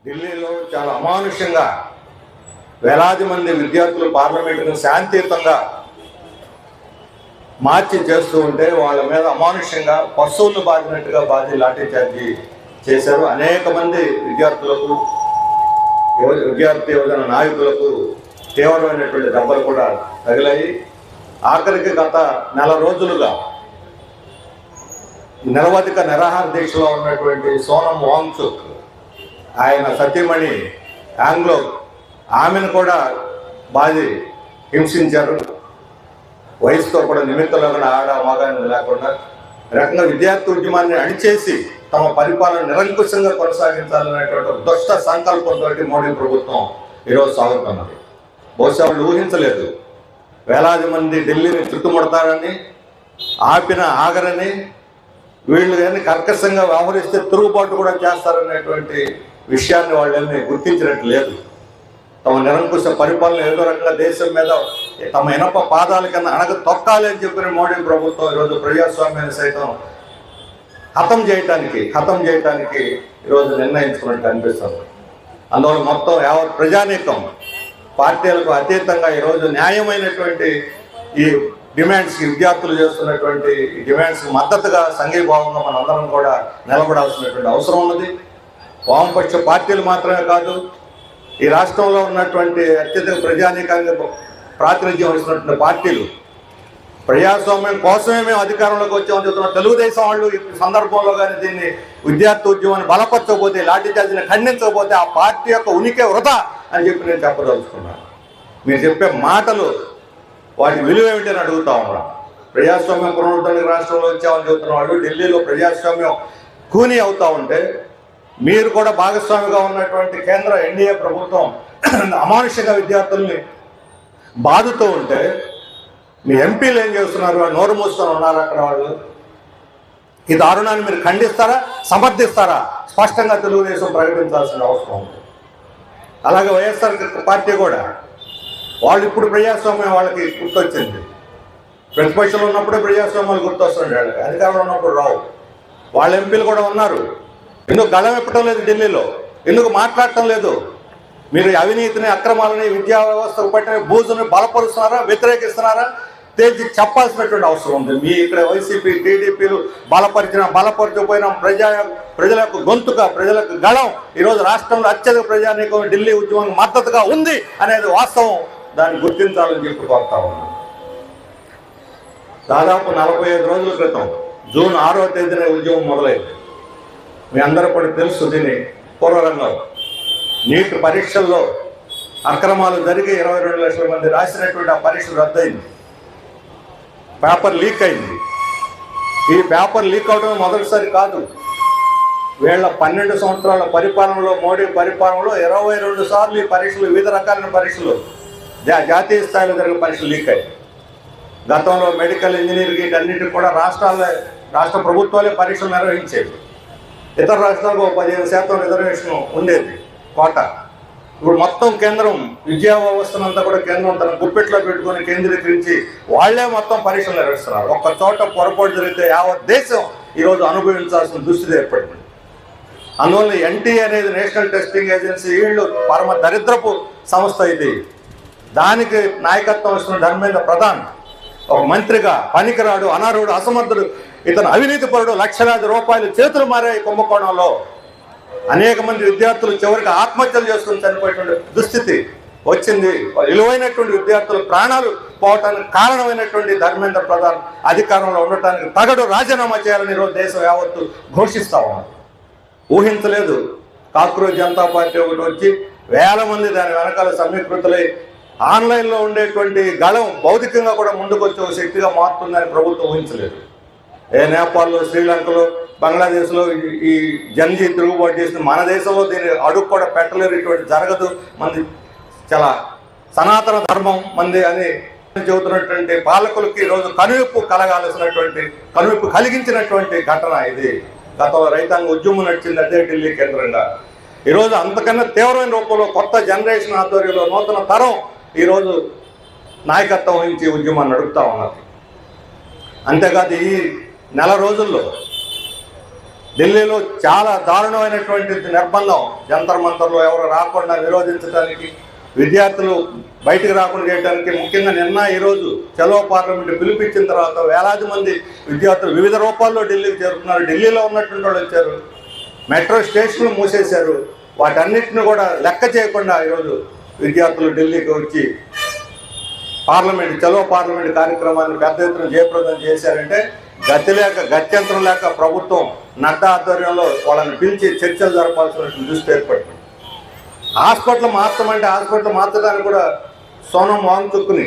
ఢిల్లీలో చాలా అమానుషంగా వేలాది మంది విద్యార్థులు పార్లమెంటును శాంతియుతంగా మార్చి చేస్తూ ఉంటే వాళ్ళ మీద అమానుషంగా పశువులను బాధినట్టుగా లాఠీ చార్జీ చేశారు. అనేక మంది విద్యార్థులకు విద్యార్థి యువజన నాయకులకు తీవ్రమైనటువంటి దెబ్బలు కూడా తగిలాయి. ఆఖరికి గత నెల రోజులుగా నిరవధిక నిరాహార దీక్షలో ఉన్నటువంటి సోనం వాంగ్చుక్ ఆయన సతీమణి ఆంగ్లో ఆమెను కూడా హింసించారు. వయసుతో కూడా నిమిత్తం లేకుండా ఆడ మగాని లేకుండా రకంగా విద్యార్థి ఉద్యమాన్ని అణిచేసి తమ పరిపాలన నిరంకుశంగా కొనసాగించాలనేటువంటి దుష్ట సంకల్పంతో మోడీ ప్రభుత్వం ఈరోజు సాగుతున్నది. బహుశా వాళ్ళు ఊహించలేదు వేలాది మంది ఢిల్లీని చుట్టుముడతారని, ఆగరని, వీళ్ళు కానీ కర్కశంగా వ్యవహరిస్తే తిరుగుబాటు కూడా చేస్తారనేటువంటి విషయాన్ని వాళ్ళని గుర్తించినట్టు లేదు. తమ నిరంకుశ పరిపాలన ఏదో రకంగా దేశం మీద తమ ఇనప పాదాల కింద అణగ తొక్కాలి అని చెప్పిన మోడీ ప్రభుత్వం ఈరోజు ప్రజాస్వామ్యాన్ని సైతం హతం చేయటానికి ఈరోజు నిర్ణయించుకున్నట్టు అనిపిస్తుంది. అందువల్ల మొత్తం యావత్ ప్రజానీకం పార్టీలకు అతీతంగా ఈరోజు న్యాయమైనటువంటి ఈ డిమాండ్స్కి విద్యార్థులు చేస్తున్నటువంటి డిమాండ్స్కి మద్దతుగా సంఘీభావంగా మనందరం కూడా నిలబడాల్సినటువంటి అవసరం ఉన్నది. వామపక్ష పార్టీలు మాత్రమే కాదు, ఈ రాష్ట్రంలో ఉన్నటువంటి అత్యధిక ప్రజానీకానికి ప్రాతినిధ్యం వహిస్తున్నటువంటి పార్టీలు ప్రజాస్వామ్యం కోసమే మేము అధికారంలోకి వచ్చామని చెప్తున్న తెలుగుదేశం వాళ్ళు ఈ సందర్భంలో కానీ దీన్ని విద్యార్థి ఉద్యమాన్ని బలపరచకపోతే, లాఠీ చార్జీని ఖండించకపోతే ఆ పార్టీ యొక్క ఉనికి వృధా అని చెప్పి నేను చెప్పదలుచుకున్నాను. మీరు చెప్పే మాటలు వాటి విలువ ఏమిటని అడుగుతా ఉన్నాం. ప్రజాస్వామ్యం పునరుద్ధరణకి రాష్ట్రంలో వచ్చామని చెబుతున్న వాళ్ళు ఢిల్లీలో ప్రజాస్వామ్యం కూని అవుతా ఉంటే, మీరు కూడా భాగస్వామిగా ఉన్నటువంటి కేంద్ర ఎన్డీఏ ప్రభుత్వం అమానుషంగా విద్యార్థుల్ని బాధుతూ ఉంటే మీ ఎంపీలు ఏం చేస్తున్నారు? నోరు మూసుకొని ఉన్నారు అక్కడ వాళ్ళు. ఈ దారుణాన్ని మీరు ఖండిస్తారా, సమర్థిస్తారా? స్పష్టంగా తెలుగుదేశం ప్రకటించాల్సిన అవసరం ఉంది. అలాగే వైఎస్ఆర్ పార్టీ కూడా వాళ్ళు ఇప్పుడు ప్రజాస్వామ్యం వాళ్ళకి గుర్తొచ్చింది. ప్రతిపక్షంలో ఉన్నప్పుడే ప్రజాస్వామ్యాలు గుర్తొస్తుంది, వాళ్ళకి అధికారంలో ఉన్నప్పుడు రావు. వాళ్ళ ఎంపీలు కూడా ఉన్నారు. ఎందుకు గళం ఎప్పటం లేదు ఢిల్లీలో? ఎందుకు మాట్లాడటం లేదు? మీరు అవినీతిని, అక్రమాలని, విద్యా వ్యవస్థకు పట్టిన బూజుని బలపరుస్తున్నారా, వ్యతిరేకిస్తున్నారా? తేల్చి చెప్పాల్సినటువంటి అవసరం ఉంది. మీ ఇక్కడ వైసీపీ, టీడీపీలు బలపరచకపోయినా ప్రజల యొక్క గొంతుగా, ప్రజలకు గళం ఈరోజు రాష్ట్రంలో అత్యధిక ప్రజానీకం ఢిల్లీ ఉద్యమానికి మద్దతుగా ఉంది అనేది వాస్తవం. దాన్ని గుర్తించాలని చెప్పి కోరుతా ఉన్నాం. దాదాపు 45 రోజుల క్రితం జూన్ 6వ తేదీన ఉద్యమం మొదలైంది. మీ అందరూ కూడా తెలుసు. దీని పూర్వరంగం నీట్ పరీక్షల్లో అక్రమాలు జరిగి 22 లక్షల మంది రాసినటువంటి ఆ పరీక్ష రద్దయింది. పేపర్ లీక్ అయింది. ఈ పేపర్ లీక్ అవడం మొదటిసారి కాదు. వీళ్ళ 12 సంవత్సరాల పరిపాలనలో, మోడీ పరిపాలనలో 22 సార్లు ఈ పరీక్షలు, వివిధ రకాలైన పరీక్షలు, జాతీయ స్థాయిలో జరిగిన పరీక్షలు లీక్ అయ్యాయి. గతంలో మెడికల్, ఇంజనీరింగ్ వీటన్నిటికి కూడా రాష్ట్ర ప్రభుత్వాలే పరీక్షలు నిర్వహించేవి. ఇతర రాష్ట్రాలకు 15% రిజర్వేషన్ ఉండేది, కోట. ఇప్పుడు మొత్తం కేంద్రం, విద్యా వ్యవస్థను అంతా కూడా కేంద్రం తన గుప్పెట్లో పెట్టుకొని కేంద్రీకరించి వాళ్లే మొత్తం పరీక్షలు నిర్వహిస్తున్నారు. ఒక్క చోట పొరపాటు జరిగితే యావత్ దేశం ఈరోజు అనుభవించాల్సిన దుస్థితి ఏర్పడింది. అందువల్ల ఎన్టీఏ అనేది నేషనల్ టెస్టింగ్ ఏజెన్సీ, వీళ్ళు పరమ దరిద్రపు సంస్థ. ఇది దానికి నాయకత్వం వస్తున్న ధర్మేంద్ర ప్రధాన్ ఒక మంత్రిగా పనికిరాడు, అనర్హుడు, అసమర్థుడు, ఇతను అవినీతిపరుడు. లక్షలాది రూపాయలు చేతులు మారే కుంభకోణంలో అనేక మంది విద్యార్థులు చివరికి ఆత్మహత్యలు చేసుకుని చనిపోయేటువంటి దుస్థితి వచ్చింది. విలువైనటువంటి విద్యార్థుల ప్రాణాలు పోవటానికి కారణమైనటువంటి ధర్మేంద్ర ప్రధాన్ అధికారంలో ఉండటానికి తగడు రాజీనామా చేయాలని ఈరోజు దేశం యావత్తు ఘోషిస్తా ఉన్నారు. ఊహించలేదు. కాక్రోచ్ జనతా పార్టీ ఒకటి వచ్చి వేల మంది దాని వెనకాల సమీకృతులై ఆన్లైన్లో ఉండేటువంటి గళం భౌతికంగా కూడా ముందుకు వచ్చే ఒక శక్తిగా మారుతుందని ప్రభుత్వం ఊహించలేదు. నేపాల్లో, శ్రీలంకలో, బంగ్లాదేశ్లో ఈ జంజీ తిరుగుబాటు చేసిన మన దేశంలో దీన్ని అడుగు కూడా పెట్టలేరు. ఇటువంటి జరగదు, మంది చాలా సనాతన ధర్మం మంది అని చెబుతున్నటువంటి పాలకులకి ఈరోజు కనువిప్పు కలిగించినటువంటి ఘటన ఇది. గతంలో రైతాంగ ఉద్యమం నడిచింది అదే ఢిల్లీ కేంద్రంగా. ఈరోజు అంతకన్నా తీవ్రమైన రూపంలో కొత్త జనరేషన్ ఆధ్వర్యంలో నూతన తరం ఈరోజు నాయకత్వం వహించి ఉద్యమాన్ని నడుపుతా ఉన్నారు. అంతేకాదు ఈ నెల రోజుల్లో ఢిల్లీలో చాలా దారుణమైనటువంటి నిర్బంధం, జంతర్ మంతర్లో ఎవరు రాకుండా నిరోధించడానికి, విద్యార్థులు బయటకు రాకుండా చేయడానికి, ముఖ్యంగా నిన్న ఈరోజు చలో పార్లమెంట్ పిలిపించిన తర్వాత వేలాది మంది విద్యార్థులు వివిధ రూపాల్లో ఢిల్లీకి చేరుతున్నారు. ఢిల్లీలో ఉన్నటువంటి వాళ్ళు వచ్చారు, మెట్రో స్టేషన్లు మూసేశారు. వాటన్నిటిని కూడా లెక్క చేయకుండా ఈరోజు విద్యార్థులు ఢిల్లీకి వచ్చి చలో పార్లమెంట్ కార్యక్రమాన్ని పెద్ద ఎత్తున జయప్రదం చేశారంటే గత్యంతరం లేక ప్రభుత్వం నడ్డా ఆధ్వర్యంలో వాళ్ళని పిలిచి చర్చలు జరపాల్సిన దృష్టి ఏర్పడుతుంది. హాస్పిటల్ మార్చమంటే హాస్పిటల్ మార్చడానికి కూడా సోనం వాంగ్చుక్ని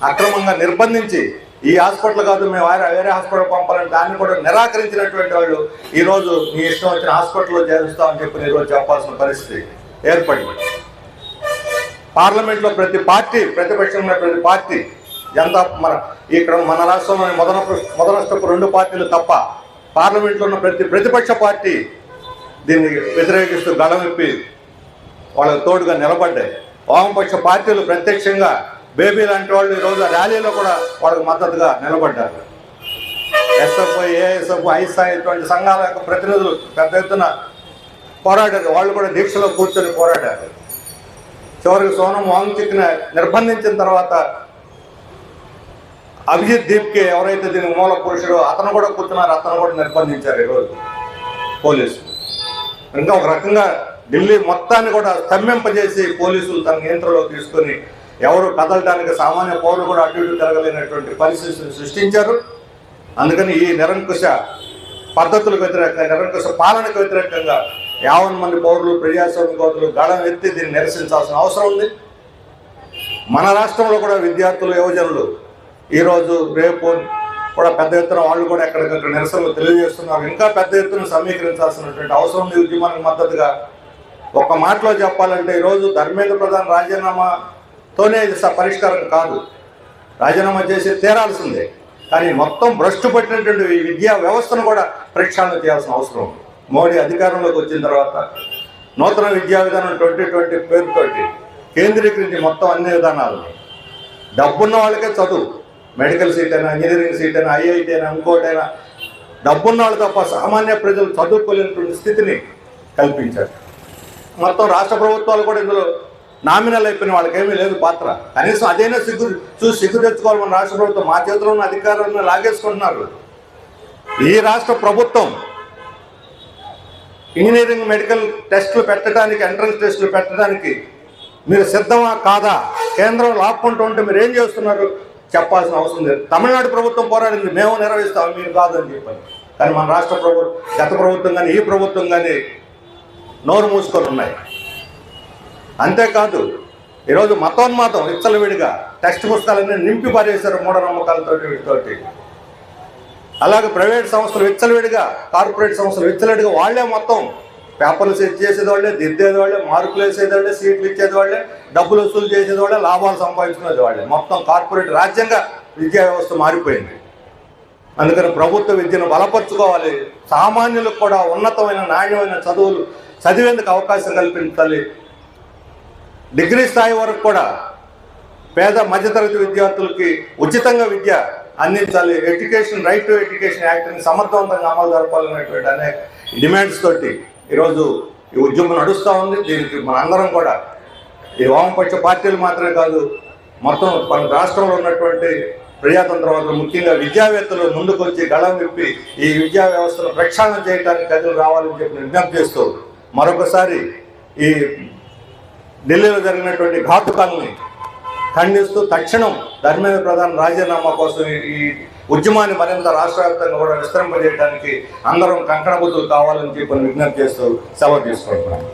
అక్రమంగా నిర్బంధించి ఈ హాస్పిటల్ కాదు మేము వేరే హాస్పిటల్ పంపాలని దాన్ని కూడా నిరాకరించినటువంటి వాళ్ళు ఈరోజు మీ ఇష్టం వచ్చిన హాస్పిటల్లో చేరుస్తామని చెప్పి ఈరోజు చెప్పాల్సిన పరిస్థితి ఏర్పడింది. పార్లమెంట్లో ప్రతి పార్టీ, ప్రతిపక్షంలో ప్రతి పార్టీ, ఇక్కడ మన రాష్ట్రంలోని మొదనష్టపు 2 పార్టీలు తప్ప పార్లమెంట్లో ఉన్న ప్రతిపక్ష పార్టీ దీన్ని వ్యతిరేకిస్తూ గళమిప్పి వాళ్ళకు తోడుగా నిలబడ్డాయి. వామపక్ష పార్టీలు ప్రత్యక్షంగా బేబీ లాంటి వాళ్ళు ఈరోజు ర్యాలీలో కూడా వాళ్ళకు మద్దతుగా నిలబడ్డారు. ఎస్ఎఫ్ఐ, ఏఎస్ఎఫ్, ఐఎస్ఐ ఇటువంటి సంఘాల యొక్క ప్రతినిధులు పెద్ద ఎత్తున పోరాడారు. వాళ్ళు కూడా దీక్షలో కూర్చొని పోరాడారు. చివరికి సోనం వాంగ్చుక్ని నిర్బంధించిన తర్వాత అభిజిత్ దీప్కి ఎవరైతే దీనికి మూల పురుషుడో అతను కూడా కూర్చున్నారు, అతను కూడా నిర్బంధించారు ఈరోజు పోలీసులు. ఇంకా ఒక రకంగా ఢిల్లీ మొత్తాన్ని కూడా స్తంభింపజేసి పోలీసులు తన నియంత్రణలో తీసుకొని ఎవరు కదలడానికి సామాన్య పౌరులు కూడా అటు ఇటు తిరగలేనటువంటి పరిస్థితిని సృష్టించారు. అందుకని ఈ నిరంకుశ పద్ధతులకు వ్యతిరేకంగా, నిరంకుశ పాలనకు వ్యతిరేకంగా 50 మంది పౌరులు, ప్రజాస్వామికవాదులు గళం ఎత్తి దీన్ని నిరసించాల్సిన అవసరం ఉంది. మన రాష్ట్రంలో కూడా విద్యార్థులు, యువజనులు ఈరోజు రేపు కూడా పెద్ద ఎత్తున వాళ్ళు కూడా ఎక్కడికక్కడ నిరసనలు తెలియజేస్తున్నారు. ఇంకా పెద్ద ఎత్తున సమీకరించాల్సినటువంటి అవసరం ఉంది ఉద్యమానికి మద్దతుగా. ఒక మాటలో చెప్పాలంటే ఈరోజు ధర్మేంద్ర ప్రధాన్ రాజీనామాతోనే ఇది పరిష్కారం కాదు, రాజీనామా చేసి తీరాల్సిందే. కానీ మొత్తం భ్రష్టు పట్టినటువంటి ఈ విద్యా వ్యవస్థను కూడా ప్రక్షాళన చేయాల్సిన అవసరం ఉంది. మోడీ అధికారంలోకి వచ్చిన తర్వాత నూతన విద్యా విధానం 2020 పేరుతోటి కేంద్రీకరించి మొత్తం అన్ని విధానాలను డబ్బున్న వాళ్ళకే చదువు, మెడికల్ సీట్ అయినా, ఇంజనీరింగ్ సీట్ అయినా, ఐఐటి అయినా, ఇంకోటైనా డబ్బున్న వాళ్ళు తప్ప సామాన్య ప్రజలు చదువుకోలేనటువంటి స్థితిని కల్పించారు. మొత్తం రాష్ట్ర ప్రభుత్వాలు కూడా ఇందులో నామినల్ అయిపోయిన వాళ్ళకేమీ లేదు పాత్ర. కనీసం అదైనా సిగ్గు తెచ్చుకోవాలి మన రాష్ట్ర ప్రభుత్వం. మా చేతిలో ఉన్న అధికారాలను లాగేసుకుంటున్నారు. ఈ రాష్ట్ర ప్రభుత్వం ఇంజనీరింగ్, మెడికల్ టెస్టులు పెట్టడానికి, ఎంట్రన్స్ టెస్టులు పెట్టడానికి మీరు సిద్ధమా కాదా? కేంద్రం లాక్కుంటూ ఉంటే మీరు ఏం చేస్తున్నారు చెప్పాల్సిన అవసరం లేదు. తమిళనాడు ప్రభుత్వం పోరాడింది, మేము నిర్వహిస్తాం, మీరు కాదని చెప్పాలి. కానీ మన రాష్ట్ర గత ప్రభుత్వం కానీ ఈ ప్రభుత్వం కానీ నోరు మూసుకొని ఉన్నాయి. అంతేకాదు ఈరోజు మతోన్మాదం విచ్చలవిడిగా టెక్స్ట్ పుస్తకాలన్నీ నింపి పారేశారు మూఢనమ్మకాలతో వీటితోటి. అలాగే ప్రైవేట్ సంస్థలు విచ్చలవిడిగా, కార్పొరేట్ సంస్థలు విచ్చలవిడిగా వాళ్ళే మొత్తం పేపర్లు సెట్ చేసేది వాళ్ళే, దిద్దేది వాళ్ళే, మార్కులు వేసేది వాళ్ళే, సీట్లు ఇచ్చేది వాళ్ళే, డబ్బులు వసూలు చేసేది వాళ్ళే, లాభాలు సంపాదించుకునేది వాళ్ళే. మొత్తం కార్పొరేట్ రాజ్యంగా విద్యా వ్యవస్థ మారిపోయింది. అందుకని ప్రభుత్వ విద్యను బలపరుచుకోవాలి. సామాన్యులకు కూడా ఉన్నతమైన, నాణ్యమైన చదువులు చదివేందుకు అవకాశం కల్పించాలి. డిగ్రీ స్థాయి వరకు కూడా పేద మధ్యతరగతి విద్యార్థులకి ఉచితంగా విద్య అందించాలి. ఎడ్యుకేషన్, రైట్ టు ఎడ్యుకేషన్ యాక్ట్ని సమర్థవంతంగా అమలు జరపాలనేటువంటి అనేక డిమాండ్స్ తోటి ఈరోజు ఈ ఉద్యమం నడుస్తూ ఉంది. దీనికి మనందరం కూడా, ఈ వామపక్ష పార్టీలు మాత్రమే కాదు, మొత్తం మన రాష్ట్రంలో ఉన్నటువంటి ప్రజాతంత్రవాదులు, ముఖ్యంగా విద్యావేత్తలు ముందుకు వచ్చి గళం విప్పి ఈ విద్యా వ్యవస్థను ప్రక్షాళన చేయడానికి కథలు రావాలని చెప్పి విజ్ఞప్తి చేస్తూ మరొకసారి ఈ ఢిల్లీలో జరిగినటువంటి ఘాతుకాలని ఖండిస్తూ తక్షణం ధర్మేంద్ర ప్రధాన్ రాజీనామా కోసం ఈ ఉద్యమాన్ని మరింత రాష్ట్ర వ్యాప్తంగా కూడా విస్తరింపజేయడానికి అందరం కంకణబద్దులు కావాలని చెప్పి విజ్ఞప్తి చేస్తూ సెలవు తీసుకుంటున్నాను.